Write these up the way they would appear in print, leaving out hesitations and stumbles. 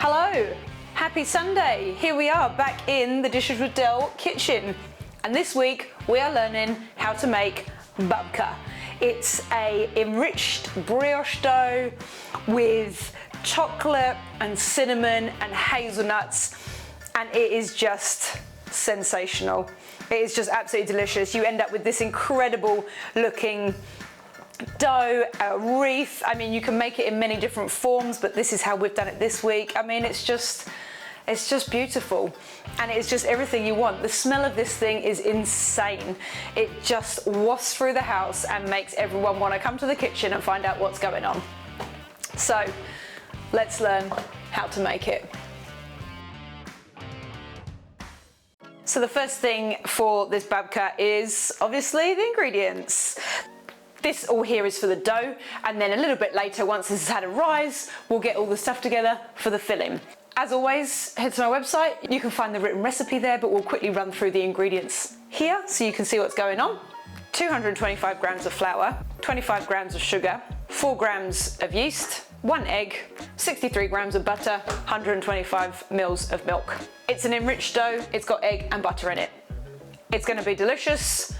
Hello, happy Sunday. Here we are back in the Dishes with Del kitchen. And this week we are learning how to make babka. It's a enriched brioche dough with chocolate and cinnamon and hazelnuts, and it is just sensational. It is just absolutely delicious. You end up with this incredible looking dough, a wreath. I mean, you can make it in many different forms, but this is how we've done it this week. I mean, it's just beautiful, and it's just everything you want. The smell of this thing is insane. It just wafts through the house and makes everyone want to come to the kitchen and find out what's going on. So let's learn how to make it. So the first thing for this babka is obviously the ingredients. This all here is for the dough, and then a little bit later, once this has had a rise, we'll get all the stuff together for the filling. As always, head to my website. You can find the written recipe there, but we'll quickly run through the ingredients here so you can see what's going on. 225 grams of flour, 25 grams of sugar, 4 grams of yeast, 1 egg, 63 grams of butter, 125 mils of milk. It's an enriched dough, it's got egg and butter in it. It's going to be delicious.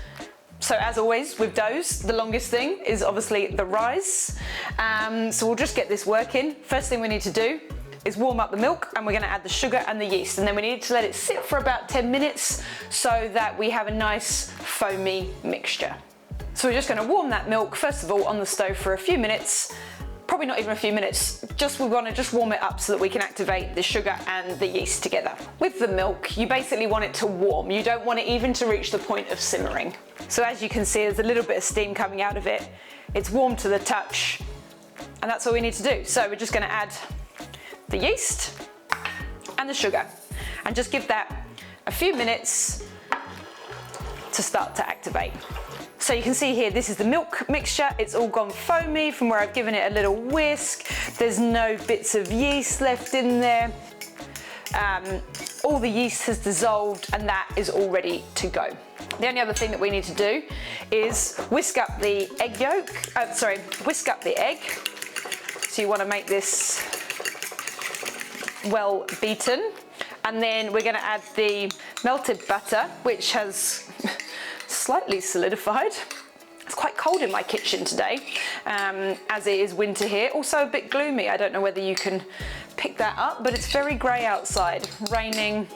So as always with doughs, the longest thing is obviously the rise. So we'll just get this working. First thing we need to do is warm up the milk, and we're going to add the sugar and the yeast, and then we need to let it sit for about 10 minutes so that we have a nice foamy mixture. So we're just going to warm that milk first of all on the stove for a few minutes. Probably not even a few minutes, we want to just warm it up so that we can activate the sugar and the yeast together. With the milk, you basically want it to warm. You don't want it even to reach the point of simmering. So as you can see, there's a little bit of steam coming out of it. It's warm to the touch, and that's all we need to do. So we're just going to add the yeast and the sugar, and just give that a few minutes to start to activate. So you can see here, this is the milk mixture. It's all gone foamy from where I've given it a little whisk. There's no bits of yeast left in there. All the yeast has dissolved, and that is all ready to go. The only other thing that we need to do is whisk up the egg yolk, whisk up the egg. So you want to make this well beaten. And then we're going to add the melted butter, which has slightly solidified. It's quite cold in my kitchen today, as it is winter here. Also a bit gloomy. I don't know whether you can pick that up, but it's very grey outside, raining.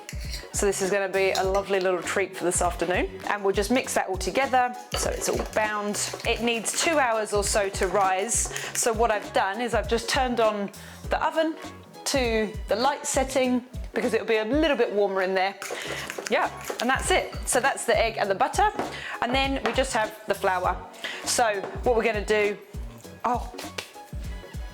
So this is going to be a lovely little treat for this afternoon. And we'll just mix that all together so it's all bound. It needs 2 hours or so to rise. So what I've done is I've just turned on the oven to the light setting, because it'll be a little bit warmer in there. Yeah, and that's it. So that's the egg and the butter. And then we just have the flour. So what we're gonna do,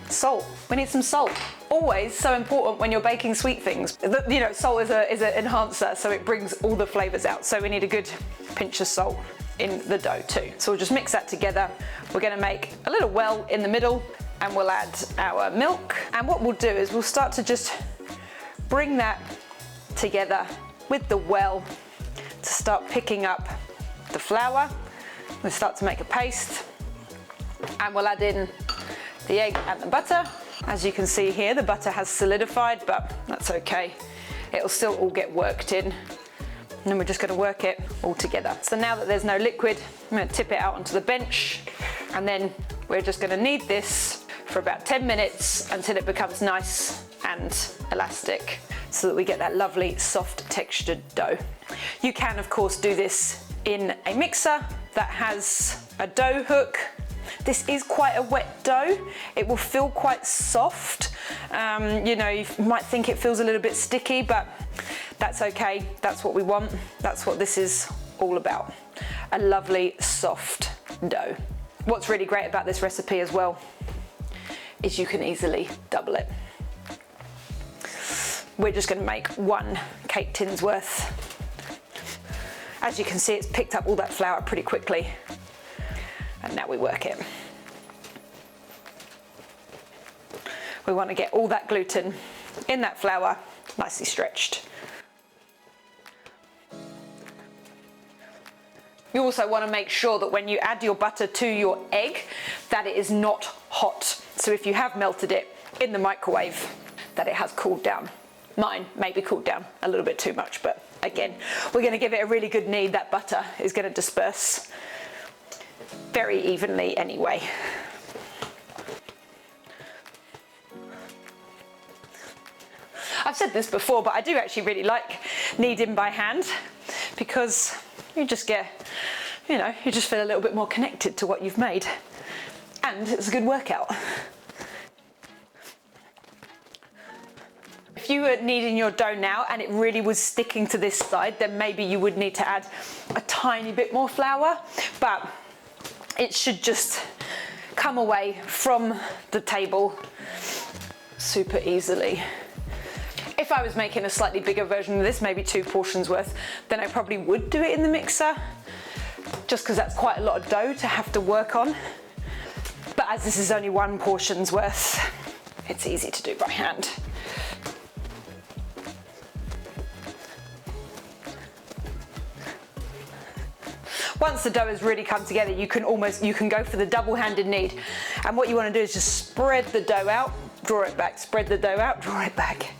salt. We need some salt. Always so important when you're baking sweet things. You know, salt is an enhancer, so it brings all the flavors out. So we need a good pinch of salt in the dough too. So we'll just mix that together. We're gonna make a little well in the middle, and we'll add our milk. And what we'll do is we'll start to just bring that together with the well to start picking up the flour. We'll start to make a paste, and we'll add in the egg and the butter. As you can see here, the butter has solidified, but that's okay. It'll still all get worked in. And then we're just going to work it all together. So now that there's no liquid, I'm going to tip it out onto the bench, and then we're just going to knead this for about 10 minutes until it becomes nice and elastic, so that we get that lovely soft textured dough. You can of course do this in a mixer that has a dough hook. This is quite a wet dough. It will feel quite soft. You know, you might think it feels a little bit sticky, but that's okay. That's what we want. That's what this is all about. A lovely soft dough. What's really great about this recipe as well is you can easily double it. We're just going to make 1 cake tin's worth. As you can see, it's picked up all that flour pretty quickly. And now we work it. We want to get all that gluten in that flour, nicely stretched. You also want to make sure that when you add your butter to your egg, that it is not hot. So if you have melted it in the microwave, that it has cooled down. Mine maybe cooled down a little bit too much, but again, we're going to give it a really good knead. That butter is going to disperse very evenly anyway. I've said this before, but I do actually really like kneading by hand because you just get, you know, you just feel a little bit more connected to what you've made, and it's a good workout. If you were kneading your dough now and it really was sticking to this side, then maybe you would need to add a tiny bit more flour, but it should just come away from the table super easily. If I was making a slightly bigger version of this, maybe 2 portions worth, then I probably would do it in the mixer, just because that's quite a lot of dough to have to work on. But as this is only 1 portion's worth, it's easy to do by hand. Once the dough has really come together, you can go for the double-handed knead. And what you want to do is just spread the dough out, draw it back, spread the dough out, draw it back.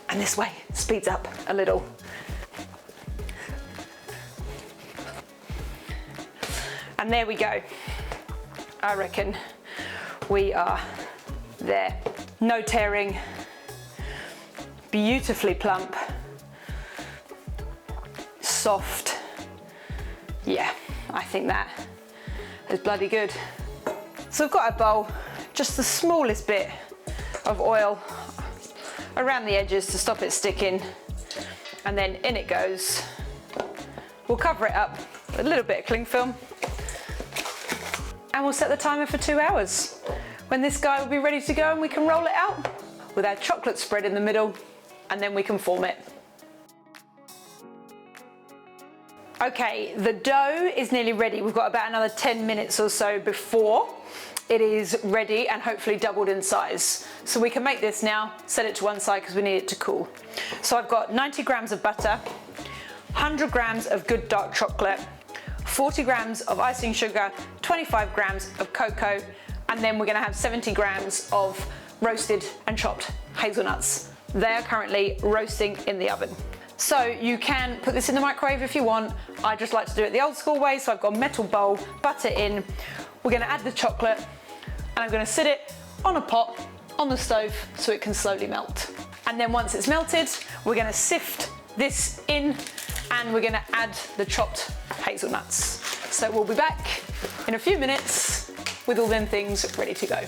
And this way, it speeds up a little. And there we go. I reckon we are there. No tearing, beautifully plump, soft. Yeah, I think that is bloody good. So I've got a bowl, just the smallest bit of oil around the edges to stop it sticking, and then in it goes. We'll cover it up with a little bit of cling film, and we'll set the timer for 2 hours. When this guy will be ready to go and we can roll it out with our chocolate spread in the middle, and then we can form it. Okay, the dough is nearly ready. We've got about another 10 minutes or so before it is ready and hopefully doubled in size. So we can make this now, set it to one side because we need it to cool. So I've got 90 grams of butter, 100 grams of good dark chocolate, 40 grams of icing sugar, 25 grams of cocoa, and then we're gonna have 70 grams of roasted and chopped hazelnuts. They are currently roasting in the oven. So you can put this in the microwave if you want. I just like to do it the old school way, so I've got a metal bowl, butter in. We're gonna add the chocolate, and I'm gonna sit it on a pot on the stove so it can slowly melt. And then once it's melted, we're gonna sift this in, and we're gonna add the chopped hazelnuts. So we'll be back in a few minutes with all them things ready to go.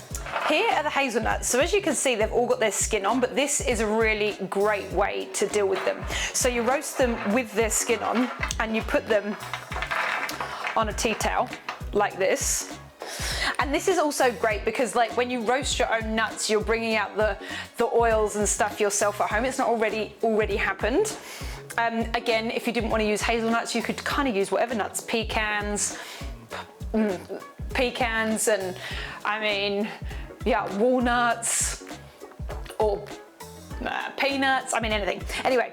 Here are the hazelnuts. So as you can see, they've all got their skin on, but this is a really great way to deal with them. So you roast them with their skin on, and you put them on a tea towel like this. And this is also great because, like, when you roast your own nuts, you're bringing out the oils and stuff yourself at home. It's not already happened. Again, if you didn't want to use hazelnuts, you could kind of use whatever nuts, pecans, and I mean, yeah, walnuts or peanuts, I mean anything. Anyway,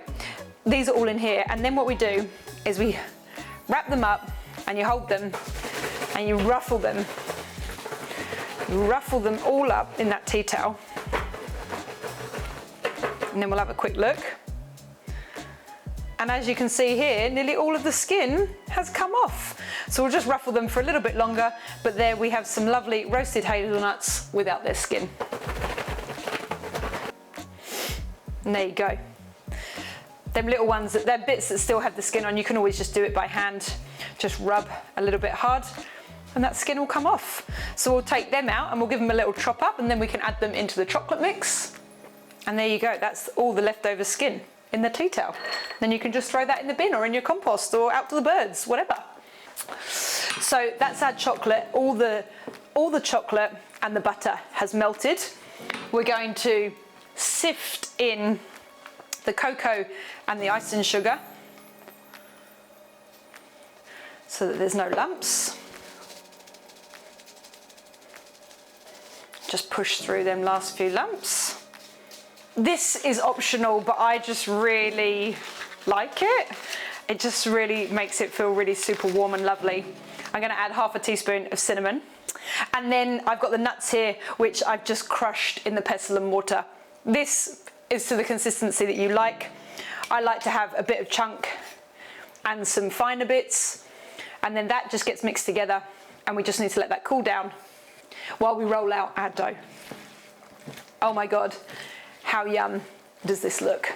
these are all in here, and then what we do is we wrap them up, and you hold them and you ruffle them. You ruffle them all up in that tea towel, and then we'll have a quick look. And as you can see here, nearly all of the skin has come off. So we'll just ruffle them for a little bit longer, but there we have some lovely roasted hazelnuts without their skin. And there you go. Them little ones, they're bits that still have the skin on, you can always just do it by hand. Just rub a little bit hard, and that skin will come off. So we'll take them out and we'll give them a little chop up, and then we can add them into the chocolate mix. And there you go, that's all the leftover skin in the tea towel. Then you can just throw that in the bin or in your compost or out to the birds, whatever. So that's our chocolate. All the chocolate and the butter has melted. We're going to sift in the cocoa and the icing sugar so that there's no lumps. Just push through them last few lumps. This is optional, but I just really like it. It just really makes it feel really super warm and lovely. I'm gonna add half a teaspoon of cinnamon. And then I've got the nuts here, which I've just crushed in the pestle and mortar. This is to the consistency that you like. I like to have a bit of chunk and some finer bits, and then that just gets mixed together, and we just need to let that cool down while we roll out our dough. Oh my God, how yum does this look?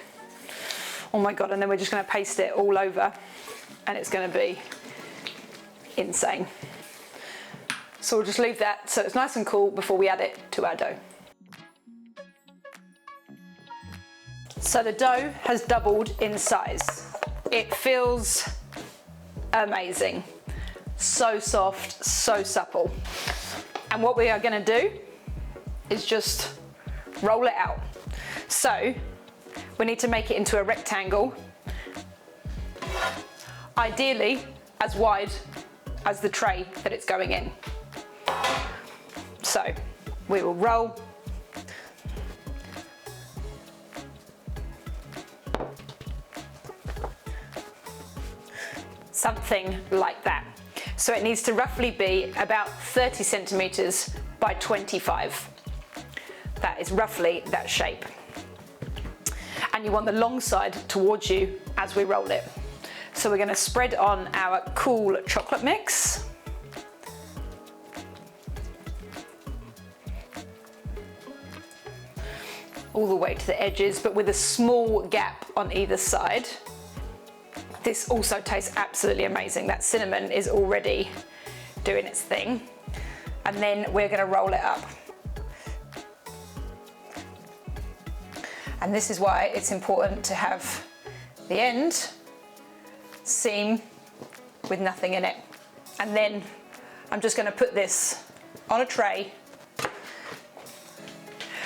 Oh my God, and then we're just gonna paste it all over, and it's gonna be insane. So we'll just leave that so it's nice and cool before we add it to our dough. So the dough has doubled in size. It feels amazing. So soft, so supple. And what we are gonna do is just roll it out. So we need to make it into a rectangle, ideally as wide as the tray that it's going in. So we will roll. Something like that. So it needs to roughly be about 30 centimeters by 25. That is roughly that shape. And you want the long side towards you as we roll it. So we're going to spread on our cool chocolate mix. All the way to the edges, but with a small gap on either side. This also tastes absolutely amazing. That cinnamon is already doing its thing. And then we're going to roll it up. And this is why it's important to have the end seam with nothing in it. And then I'm just going to put this on a tray,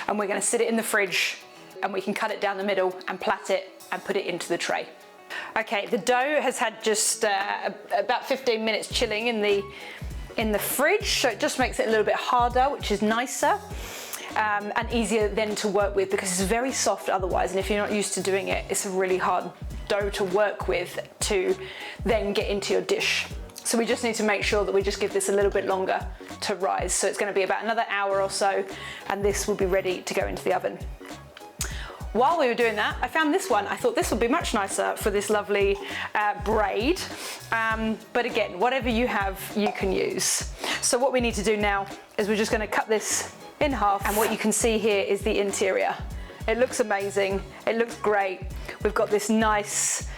and we're going to sit it in the fridge, and we can cut it down the middle and plait it and put it into the tray. Okay, the dough has had just about 15 minutes chilling in the fridge, so it just makes it a little bit harder, which is nicer and easier then to work with, because it's very soft otherwise, and if you're not used to doing it, it's a really hard dough to work with to then get into your dish. So we just need to make sure that we just give this a little bit longer to rise. So it's going to be about another hour or so, and this will be ready to go into the oven. While we were doing that, I found this one. I thought this would be much nicer for this lovely braid. But again, whatever you have, you can use. So what we need to do now is we're just going to cut this in half. And what you can see here is the interior. It looks amazing. It looks great. We've got this nice,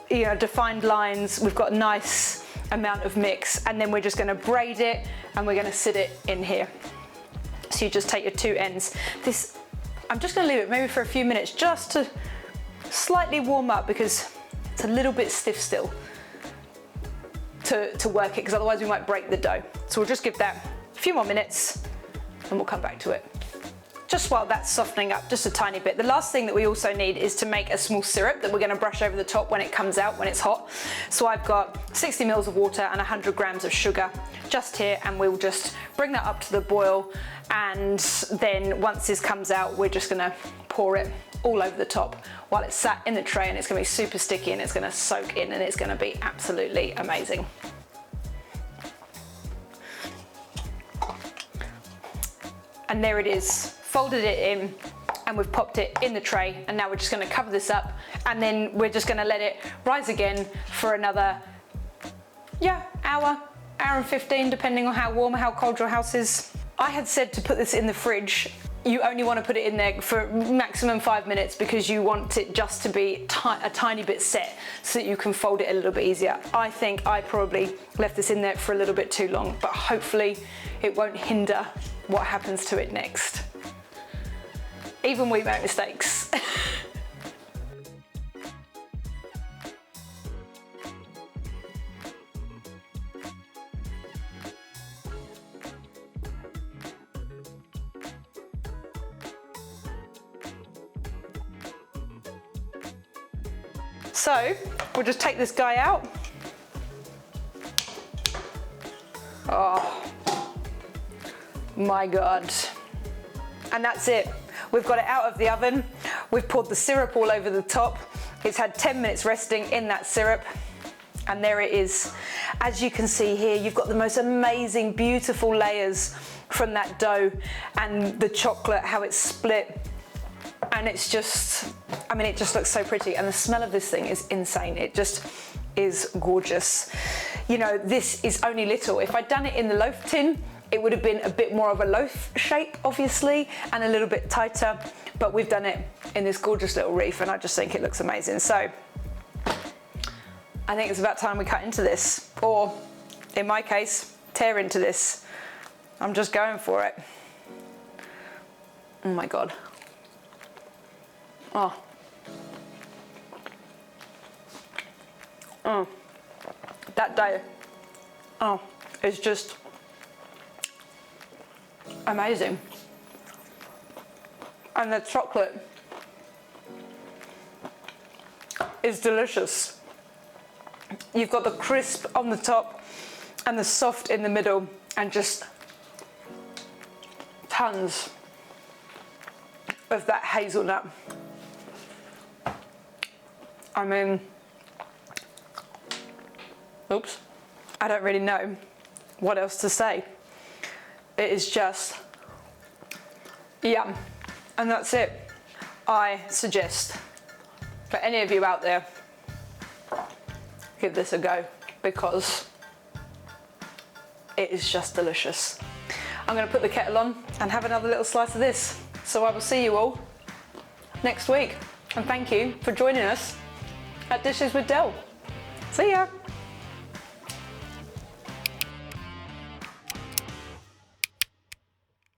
defined lines. We've got a nice amount of mix. And then we're just going to braid it, and we're going to sit it in here. So you just take your two ends. I'm just going to leave it maybe for a few minutes just to slightly warm up, because it's a little bit stiff still to work it, because otherwise we might break the dough. So we'll just give that a few more minutes and we'll come back to it. Just while that's softening up just a tiny bit. The last thing that we also need is to make a small syrup that we're going to brush over the top when it comes out, when it's hot. So I've got 60 mils of water and 100 grams of sugar just here, and we'll just bring that up to the boil, and then once this comes out, we're just going to pour it all over the top while it's sat in the tray, and it's going to be super sticky and it's going to soak in, and it's going to be absolutely amazing. And there it is, folded it in, and we've popped it in the tray, and now we're just going to cover this up, and then we're just going to let it rise again for another hour and 15, depending on how warm or how cold your house is. I had said to put this in the fridge. You only want to put it in there for maximum 5 minutes, because you want it just to be a tiny bit set so that you can fold it a little bit easier. I think I probably left this in there for a little bit too long, but hopefully it won't hinder what happens to it next. Even we make mistakes. So we'll just take this guy out. Oh my God. And that's it. We've got it out of the oven. We've poured the syrup all over the top. It's had 10 minutes resting in that syrup. And there it is. As you can see here, you've got the most amazing, beautiful layers from that dough, and the chocolate, how it's split. And it's just, I mean, it just looks so pretty. And the smell of this thing is insane. It just is gorgeous. You know, this is only little. If I'd done it in the loaf tin, it would have been a bit more of a loaf shape, obviously, and a little bit tighter. But we've done it in this gorgeous little reef, and I just think it looks amazing. So I think it's about time we cut into this, or in my case, tear into this. I'm just going for it. Oh my God. Oh. Oh. That dough. Oh, it's just amazing. And the chocolate is delicious. You've got the crisp on the top and the soft in the middle, and just tons of that hazelnut. I mean, oops, I don't really know what else to say. It is just yum. And that's it. I suggest for any of you out there, give this a go, because it is just delicious. I'm going to put the kettle on and have another little slice of this. So I will see you all next week. And thank you for joining us at Dishes with Del. See ya.